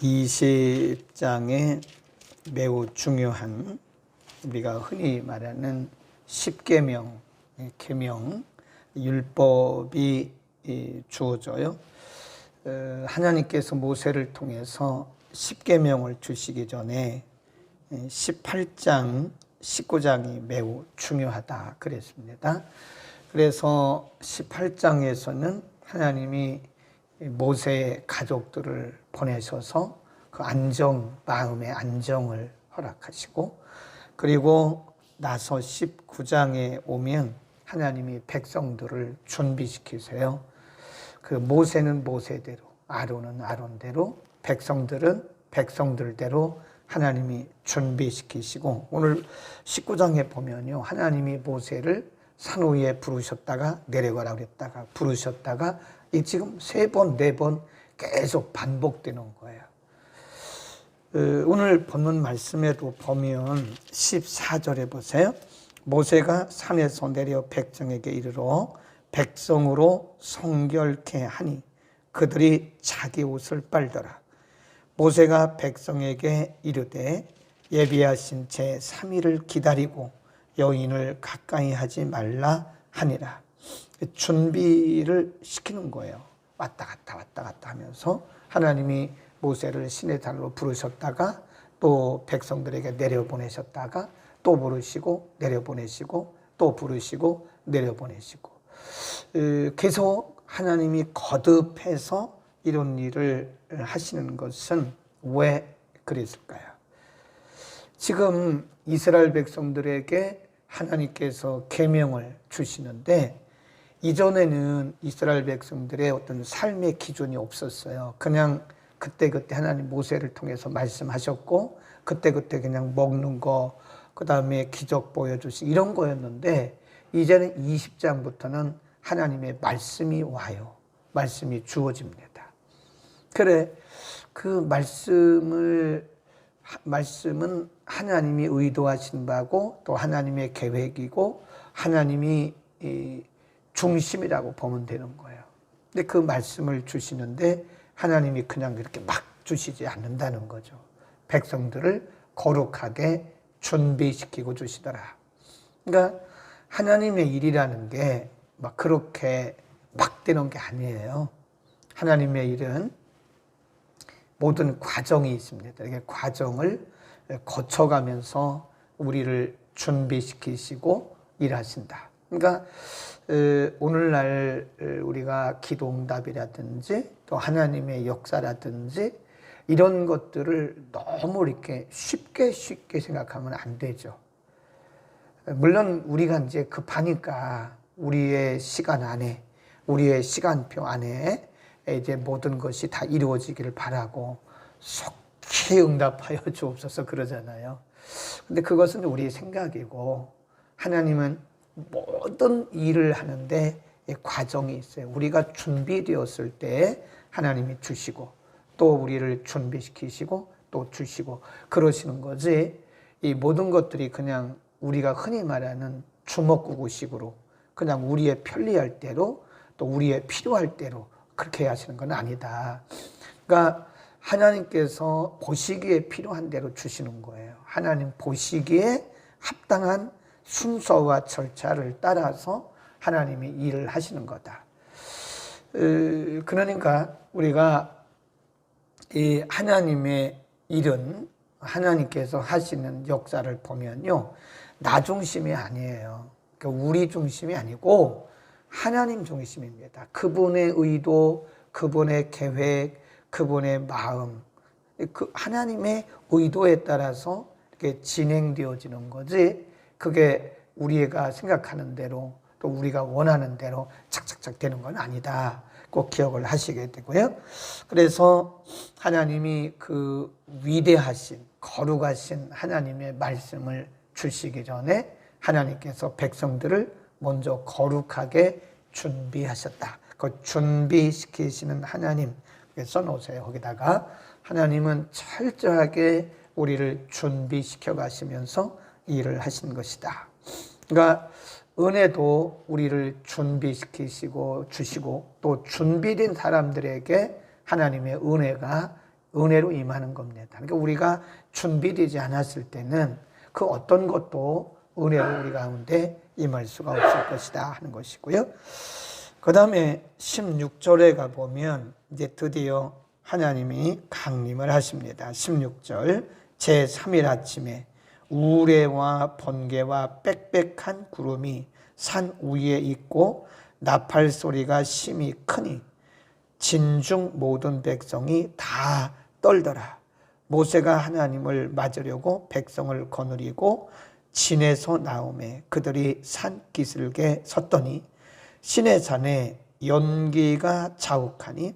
20장에 매우 중요한 우리가 흔히 말하는 십계명, 계명, 율법이 주어져요. 하나님께서 모세를 통해서 십계명을 주시기 전에 18장, 19장이 매우 중요하다 그랬습니다. 그래서 18장에서는 하나님이 모세의 가족들을 보내셔서 그 마음의 안정을 허락하시고, 그리고 나서 19장에 오면 하나님이 백성들을 준비시키세요. 그 모세는 모세대로, 아론은 아론대로, 백성들은 백성들대로 하나님이 준비시키시고, 오늘 19장에 보면요, 하나님이 모세를 산 위에 부르셨다가 내려가라 그랬다가 부르셨다가 지금 3번, 4번 계속 반복되는 거예요. 오늘 본문 말씀에도 보면 14절에 보세요. 모세가 산에서 내려 백성에게 이르러 백성으로 성결케 하니 그들이 자기 옷을 빨더라. 모세가 백성에게 이르되 예비하신 제3일을 기다리고 여인을 가까이 하지 말라 하니라. 준비를 시키는 거예요. 왔다 갔다 하면서 하나님이 모세를 신의 산으로 부르셨다가 또 백성들에게 내려보내셨다가 또 부르시고 내려보내시고 또 부르시고 내려보내시고, 계속 하나님이 거듭해서 이런 일을 하시는 것은 왜 그랬을까요? 지금 이스라엘 백성들에게 하나님께서 계명을 주시는데, 이전에는 이스라엘 백성들의 어떤 삶의 기준이 없었어요. 그냥 그때그때 하나님 모세를 통해서 말씀하셨고, 그때그때 그냥 먹는 거, 그 다음에 기적 보여주시 이런 거였는데, 이제는 20장부터는 하나님의 말씀이 와요. 말씀이 주어집니다. 그래, 그 말씀은 하나님이 의도하신 바고 또 하나님의 계획이고 하나님이 중심이라고 보면 되는 거예요. 근데 그 말씀을 주시는데 하나님이 그냥 그렇게 막 주시지 않는다는 거죠. 백성들을 거룩하게 준비시키고 주시더라. 그러니까 하나님의 일이라는 게 막 그렇게 막 되는 게 아니에요. 하나님의 일은 모든 과정이 있습니다. 이게 과정을 거쳐가면서 우리를 준비시키시고 일하신다. 그러니까 오늘날 우리가 기도응답이라든지 또 하나님의 역사라든지 이런 것들을 너무 이렇게 쉽게 생각하면 안 되죠. 물론 우리가 이제 급하니까 우리의 시간 안에, 우리의 시간표 안에 이제 모든 것이 다 이루어지기를 바라고 속히 응답하여 주옵소서 그러잖아요. 근데 그것은 우리의 생각이고, 하나님은 모든 일을 하는데 과정이 있어요. 우리가 준비되었을 때 하나님이 주시고 또 우리를 준비시키시고 또 주시고 그러시는 거지, 이 모든 것들이 그냥 우리가 흔히 말하는 주먹구구식으로 그냥 우리의 편리할 대로 또 우리의 필요할 대로 그렇게 하시는 건 아니다. 그러니까 하나님께서 보시기에 필요한 대로 주시는 거예요. 하나님 보시기에 합당한 순서와 절차를 따라서 하나님이 일을 하시는 거다. 그러니까 우리가 이 하나님의 일은, 하나님께서 하시는 역사를 보면요, 나 중심이 아니에요. 그러니까 우리 중심이 아니고 하나님 중심입니다. 그분의 의도, 그분의 계획, 그분의 마음, 그 하나님의 의도에 따라서 이렇게 진행되어지는 거지, 그게 우리가 생각하는 대로 또 우리가 원하는 대로 착착착 되는 건 아니다. 꼭 기억을 하시게 되고요. 그래서 하나님이 그 위대하신, 거룩하신 하나님의 말씀을 주시기 전에 하나님께서 백성들을 먼저 거룩하게 준비하셨다. 그 준비시키시는 하나님 써놓으세요. 거기다가 하나님은 철저하게 우리를 준비시켜 가시면서 일을 하신 것이다. 그러니까 은혜도 우리를 준비시키시고 주시고 또 준비된 사람들에게 하나님의 은혜가 은혜로 임하는 겁니다. 그러니까 우리가 준비되지 않았을 때는 그 어떤 것도 은혜로 우리 가운데 임할 수가 없을 것이다 하는 것이고요. 그 다음에 16절에 가보면 이제 드디어 하나님이 강림을 하십니다. 16절 제3일 아침에 우레와 번개와 빽빽한 구름이 산 위에 있고 나팔 소리가 심히 크니 진중 모든 백성이 다 떨더라. 모세가 하나님을 맞으려고 백성을 거느리고 진에서 나오매 그들이 산 기슭에 섰더니 시내산에 연기가 자욱하니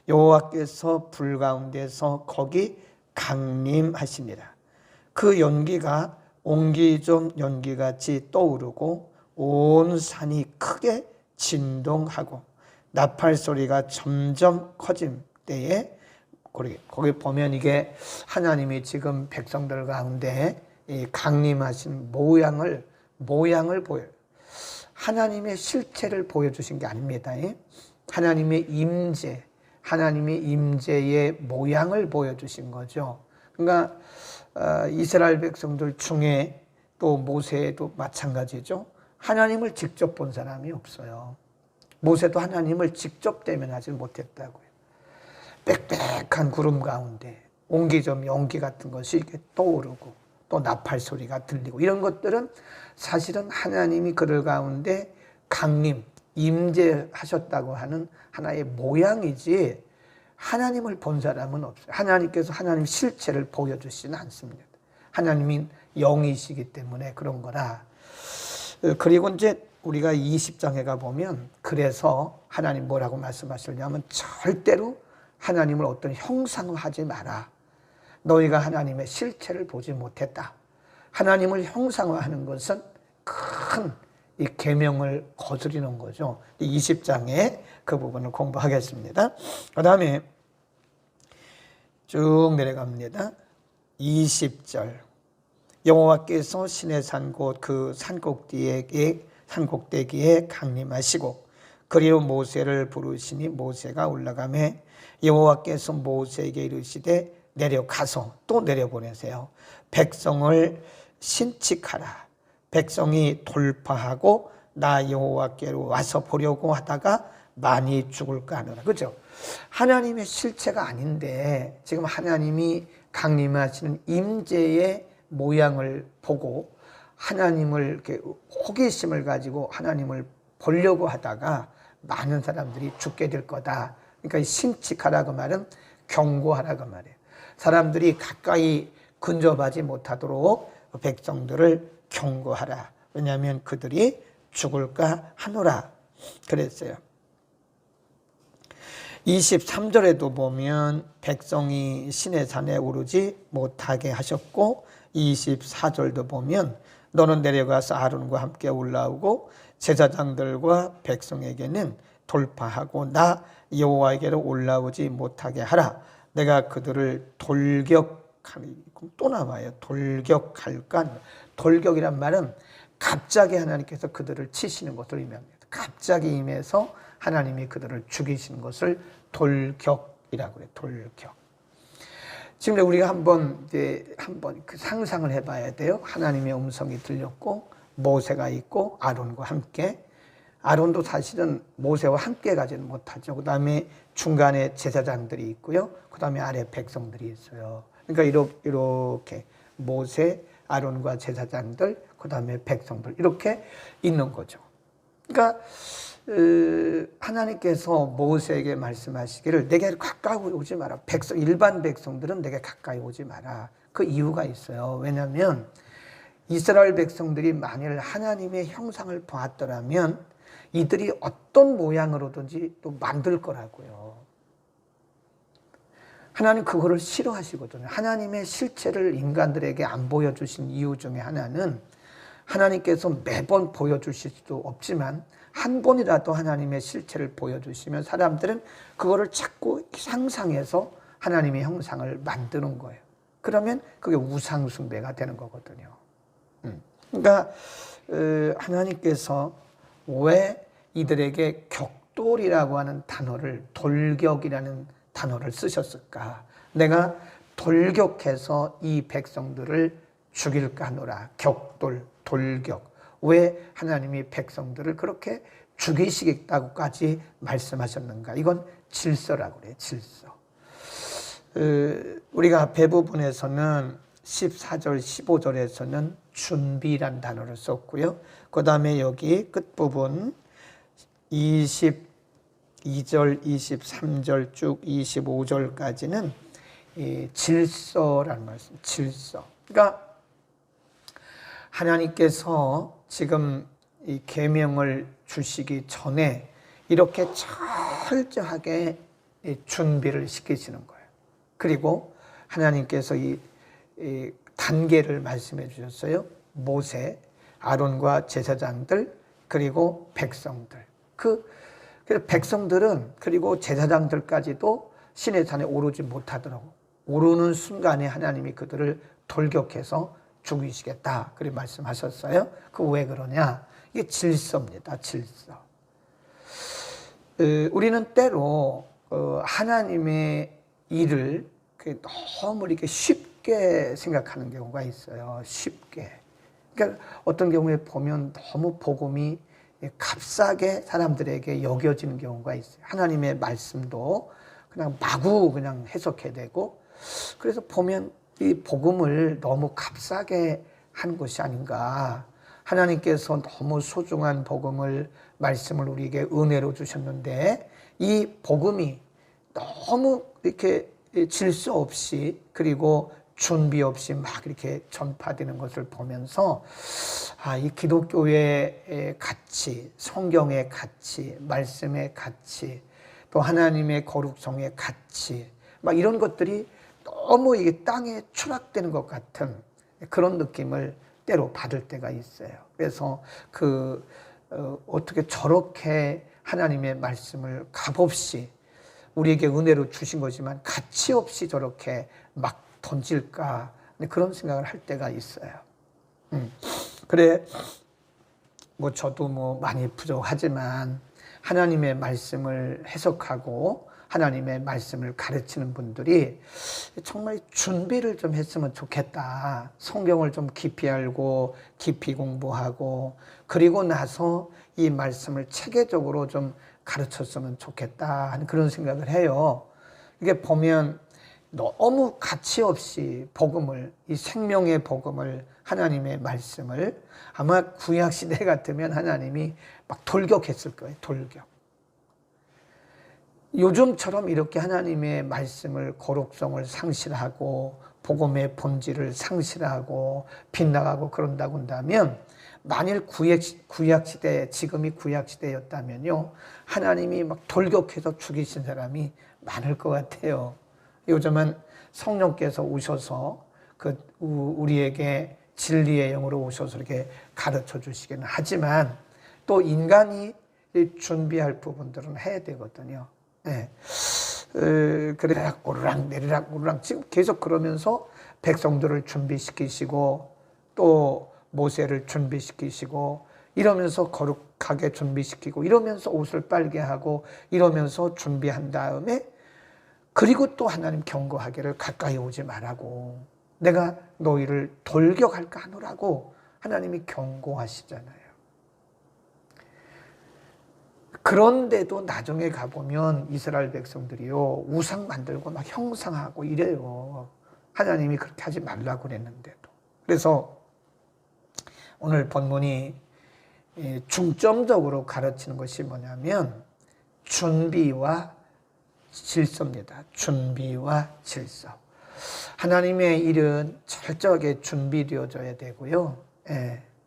여호와께서 불 가운데서 거기 강림하시니라. 그 연기가 옹기종 연기같이 떠오르고 온 산이 크게 진동하고 나팔 소리가 점점 커진 때에 거기 보면 이게 하나님이 지금 백성들 가운데 강림하신 모양을 보여요. 하나님의 실체를 보여주신 게 아닙니다. 하나님의 임재, 하나님의 임재의 모양을 보여주신 거죠. 그러니까 이스라엘 백성들 중에 또 모세도 마찬가지죠. 하나님을 직접 본 사람이 없어요. 모세도 하나님을 직접 대면하지 못했다고요. 빽빽한 구름 가운데 옹기점 연기 같은 것이 이렇게 떠오르고 또 나팔 소리가 들리고 이런 것들은 사실은 하나님이 그들 가운데 강림, 임재하셨다고 하는 하나의 모양이지 하나님을 본 사람은 없어요. 하나님께서 하나님 실체를 보여주시지는 않습니다. 하나님이 영이시기 때문에 그런 거라. 그리고 이제 우리가 20장에 가보면 그래서 하나님 뭐라고 말씀하시냐면 절대로 하나님을 어떤 형상화하지 마라. 너희가 하나님의 실체를 보지 못했다. 하나님을 형상화하는 것은 큰 이 계명을 거스르는 거죠. 20장에 그 부분을 공부하겠습니다. 그 다음에 쭉 내려갑니다. 20절 여호와께서 시내산 곳 그 산꼭대기에 강림하시고 그리고 모세를 부르시니 모세가 올라가매 여호와께서 모세에게 이르시되 내려가서 또 내려보내세요. 백성을 신칙하라. 백성이 돌파하고 나 여호와께로 와서 보려고 하다가 많이 죽을까 하노라. 그죠? 하나님의 실체가 아닌데 지금 하나님이 강림하시는 임재의 모양을 보고 하나님을 이렇게 호기심을 가지고 하나님을 보려고 하다가 많은 사람들이 죽게 될 거다. 그러니까 신칙하라 그 말은 경고하라 그 말이에요. 사람들이 가까이 근접하지 못하도록 백성들을 경고하라. 왜냐하면 그들이 죽을까 하노라 그랬어요. 23절에도 보면 백성이 시내산에 오르지 못하게 하셨고 24절도 보면 너는 내려가서 아론과 함께 올라오고 제사장들과 백성에게는 돌파하고 나 여호와에게로 올라오지 못하게 하라. 내가 그들을 돌격하니 또 나와요. 돌격할까? 돌격이란 말은 갑자기 하나님께서 그들을 치시는 것을 의미합니다. 갑자기 임해서 하나님이 그들을 죽이시는 것을 돌격이라고 해요. 돌격. 지금 우리가 한번 그 상상을 해봐야 돼요. 하나님의 음성이 들렸고 모세가 있고 아론과 함께. 아론도 사실은 모세와 함께 가지는 못하죠. 그 다음에 중간에 제사장들이 있고요. 그 다음에 아래 백성들이 있어요. 그러니까 이렇게 모세, 아론과 제사장들, 그 다음에 백성들 이렇게 있는 거죠. 그러니까 하나님께서 모세에게 말씀하시기를 내게 가까이 오지 마라. 일반 백성들은 내게 가까이 오지 마라. 그 이유가 있어요. 왜냐하면 이스라엘 백성들이 만일 하나님의 형상을 보았더라면 이들이 어떤 모양으로든지 또 만들 거라고요. 하나님 그거를 싫어하시거든요. 하나님의 실체를 인간들에게 안 보여주신 이유 중에 하나는 하나님께서 매번 보여주실 수도 없지만 한 번이라도 하나님의 실체를 보여주시면 사람들은 그거를 자꾸 상상해서 하나님의 형상을 만드는 거예요. 그러면 그게 우상숭배가 되는 거거든요. 그러니까 하나님께서 왜 이들에게 격돌이라고 하는 단어를 돌격이라는 단어를 쓰셨을까? 내가 돌격해서 이 백성들을 죽일까 하노라. 격돌, 돌격. 왜 하나님이 백성들을 그렇게 죽이시겠다고까지 말씀하셨는가? 이건 질서라고 그래요. 질서. 우리가 앞에 부분에서는 14절, 15절에서는 준비란 단어를 썼고요. 그 다음에 여기 끝부분 22절, 23절 쭉 25절까지는 질서라는 말씀, 질서. 그러니까 하나님께서 지금 이 계명을 주시기 전에 이렇게 철저하게 준비를 시키시는 거예요. 그리고 하나님께서 이 단계를 말씀해 주셨어요. 모세, 아론과 제사장들, 그리고 백성들. 그 백성들은 그리고 제사장들까지도 신의 산에 오르지 못하더라고. 오르는 순간에 하나님이 그들을 돌격해서 죽이시겠다. 그렇게 말씀하셨어요. 그 왜 그러냐? 이게 질서입니다. 질서. 우리는 때로 하나님의 일을 너무 이렇게 쉽게 생각하는 경우가 있어요. 쉽게. 그러니까 어떤 경우에 보면 너무 복음이 값싸게 사람들에게 여겨지는 경우가 있어요. 하나님의 말씀도 그냥 마구 그냥 해석해내고, 그래서 보면 이 복음을 너무 값싸게 한 것이 아닌가. 하나님께서 너무 소중한 복음을, 말씀을 우리에게 은혜로 주셨는데 이 복음이 너무 이렇게 질서 없이 그리고 준비 없이 막 이렇게 전파되는 것을 보면서 이 기독교의 가치, 성경의 가치, 말씀의 가치, 또 하나님의 거룩성의 가치, 막 이런 것들이 너무 이게 땅에 추락되는 것 같은 그런 느낌을 때로 받을 때가 있어요. 그래서 어떻게 저렇게 하나님의 말씀을 값없이 우리에게 은혜로 주신 거지만 가치 없이 저렇게 막 던질까, 그런 생각을 할 때가 있어요. 그래, 저도 많이 부족하지만 하나님의 말씀을 해석하고 하나님의 말씀을 가르치는 분들이 정말 준비를 좀 했으면 좋겠다. 성경을 좀 깊이 알고 깊이 공부하고 그리고 나서 이 말씀을 체계적으로 좀 가르쳤으면 좋겠다 하는 그런 생각을 해요. 이게 보면 너무 가치 없이 복음을, 이 생명의 복음을, 하나님의 말씀을 아마 구약시대 같으면 하나님이 막 돌격했을 거예요. 돌격. 요즘처럼 이렇게 하나님의 말씀을, 거룩성을 상실하고 복음의 본질을 상실하고 빗나가고 그런다고 한다면, 만일 구약시대, 지금이 구약시대였다면요, 하나님이 막 돌격해서 죽이신 사람이 많을 것 같아요. 요즘은 성령께서 오셔서 우리에게 진리의 영으로 오셔서 이렇게 가르쳐 주시기는 하지만 또 인간이 준비할 부분들은 해야 되거든요. 네. 그래 오르락 내리락 오르락 지금 계속 그러면서 백성들을 준비시키시고 또 모세를 준비시키시고 이러면서 거룩하게 준비시키고 이러면서 옷을 빨게 하고 이러면서 준비한 다음에 그리고 또 하나님 경고하기를 가까이 오지 말라고, 내가 너희를 돌격할까 하노라고 하나님이 경고하시잖아요. 그런데도 나중에 가보면 이스라엘 백성들이요, 우상 만들고 막 형상하고 이래요. 하나님이 그렇게 하지 말라고 그랬는데도. 그래서 오늘 본문이 중점적으로 가르치는 것이 뭐냐면 준비와 질서입니다. 준비와 질서. 하나님의 일은 철저하게 준비되어져야 되고요.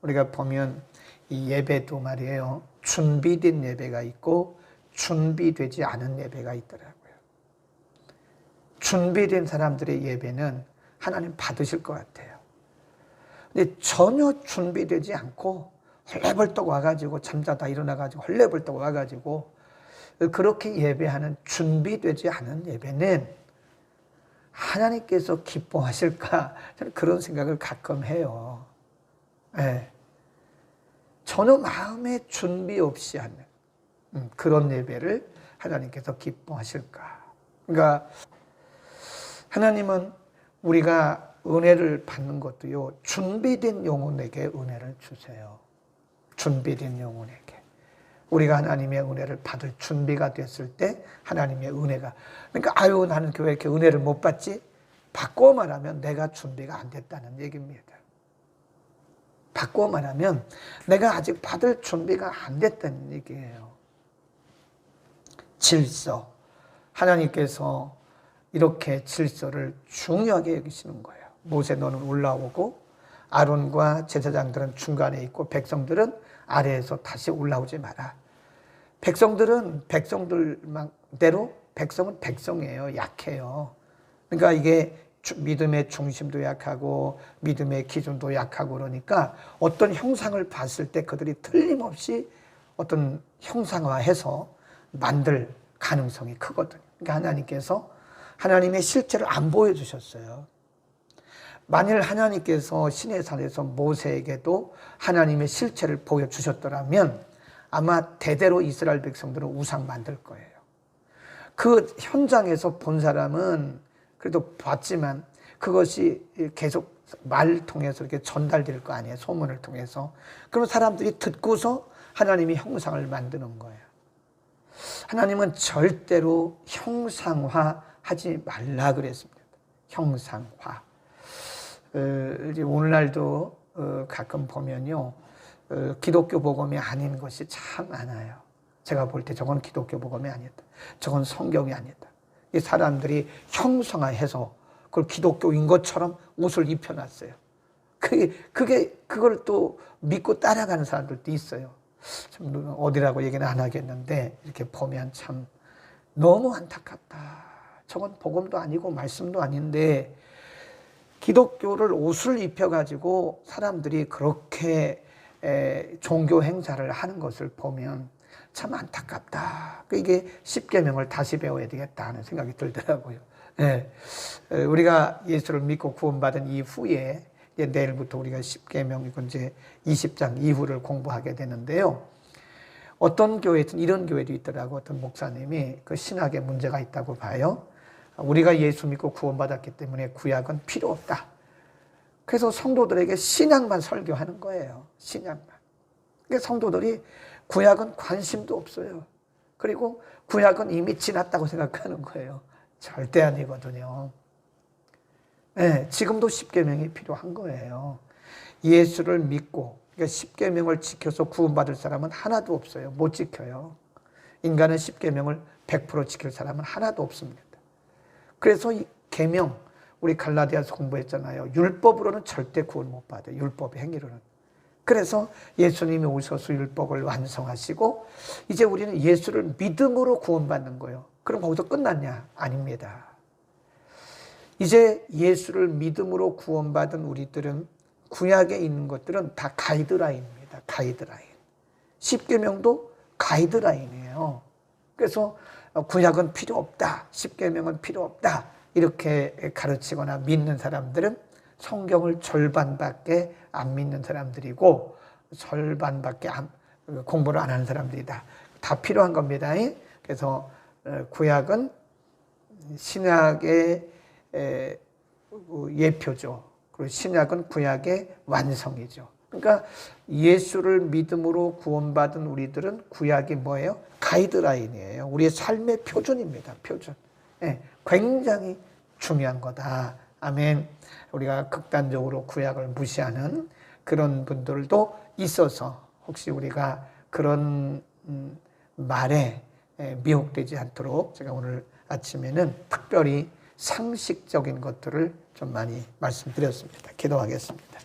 우리가 보면 이 예배도 말이에요. 준비된 예배가 있고 준비되지 않은 예배가 있더라고요. 준비된 사람들의 예배는 하나님 받으실 것 같아요. 근데 전혀 준비되지 않고 헐레벌떡 와가지고 잠자다 일어나가지고 헐레벌떡 와가지고 그렇게 예배하는 준비되지 않은 예배는 하나님께서 기뻐하실까? 저는 그런 생각을 가끔 해요. 전혀 마음의 준비 없이 하는 그런 예배를 하나님께서 기뻐하실까? 그러니까 하나님은 우리가 은혜를 받는 것도요, 준비된 영혼에게 은혜를 주세요. 준비된 영혼에게. 우리가 하나님의 은혜를 받을 준비가 됐을 때 하나님의 은혜가, 그러니까 아유 나는 왜 이렇게 은혜를 못 받지? 바꿔 말하면 내가 준비가 안 됐다는 얘기입니다. 바꿔 말하면 내가 아직 받을 준비가 안 됐다는 얘기예요. 질서. 하나님께서 이렇게 질서를 중요하게 여기시는 거예요. 모세 너는 올라오고 아론과 제사장들은 중간에 있고 백성들은 아래에서 다시 올라오지 마라. 백성들은 백성들대로 백성은 백성이에요. 약해요. 그러니까 이게 믿음의 중심도 약하고 믿음의 기준도 약하고 그러니까 어떤 형상을 봤을 때 그들이 틀림없이 어떤 형상화해서 만들 가능성이 크거든요. 그러니까 하나님께서 하나님의 실체를 안 보여주셨어요. 만일 하나님께서 시내산에서 모세에게도 하나님의 실체를 보여주셨더라면 아마 대대로 이스라엘 백성들은 우상 만들 거예요. 그 현장에서 본 사람은 그래도 봤지만 그것이 계속 말 통해서 이렇게 전달될 거 아니에요. 소문을 통해서. 그럼 사람들이 듣고서 하나님의 형상을 만드는 거예요. 하나님은 절대로 형상화하지 말라 그랬습니다. 형상화. 오늘날도 가끔 보면요, 기독교 복음이 아닌 것이 참 많아요. 제가 볼 때 저건 기독교 복음이 아니다. 저건 성경이 아니다. 이 사람들이 형상화해서 그걸 기독교인 것처럼 옷을 입혀놨어요. 그걸 또 믿고 따라가는 사람들도 있어요. 참 어디라고 얘기는 안 하겠는데 이렇게 보면 참 너무 안타깝다. 저건 복음도 아니고 말씀도 아닌데 기독교를 옷을 입혀가지고 사람들이 그렇게 종교 행사를 하는 것을 보면 참 안타깝다. 이게 십계명을 다시 배워야 되겠다 하는 생각이 들더라고요. 네. 우리가 예수를 믿고 구원받은 이후에 내일부터 우리가 십계명 이제 20장 이후를 공부하게 되는데요. 어떤 교회든 이런 교회도 있더라고. 어떤 목사님이 그 신학에 문제가 있다고 봐요. 우리가 예수 믿고 구원받았기 때문에 구약은 필요 없다. 그래서 성도들에게 신약만 설교하는 거예요. 신약만. 그러니까 성도들이 구약은 관심도 없어요. 그리고 구약은 이미 지났다고 생각하는 거예요. 절대 아니거든요. 네, 지금도 십계명이 필요한 거예요. 예수를 믿고 그러니까 십계명을 지켜서 구원받을 사람은 하나도 없어요. 못 지켜요. 인간은 십계명을 100% 지킬 사람은 하나도 없습니다. 그래서 이 계명, 우리 갈라디아서 공부했잖아요. 율법으로는 절대 구원 못 받아요. 율법의 행위로는. 그래서 예수님이 오셔서 율법을 완성하시고 이제 우리는 예수를 믿음으로 구원받는 거예요. 그럼 거기서 끝났냐? 아닙니다. 이제 예수를 믿음으로 구원받은 우리들은 구약에 있는 것들은 다 가이드라인입니다. 가이드라인. 십계명도 가이드라인이에요. 그래서 구약은 필요 없다. 십계명은 필요 없다. 이렇게 가르치거나 믿는 사람들은 성경을 절반밖에 안 믿는 사람들이고 절반밖에 공부를 안 하는 사람들이다. 다 필요한 겁니다. 그래서 구약은 신약의 예표죠. 그리고 신약은 구약의 완성이죠. 그러니까 예수를 믿음으로 구원받은 우리들은 구약이 뭐예요? 가이드라인이에요. 우리의 삶의 표준입니다. 표준. 굉장히 중요한 거다. 아멘. 우리가 극단적으로 구약을 무시하는 그런 분들도 있어서 혹시 우리가 그런 말에 미혹되지 않도록 제가 오늘 아침에는 특별히 상식적인 것들을 좀 많이 말씀드렸습니다. 기도하겠습니다.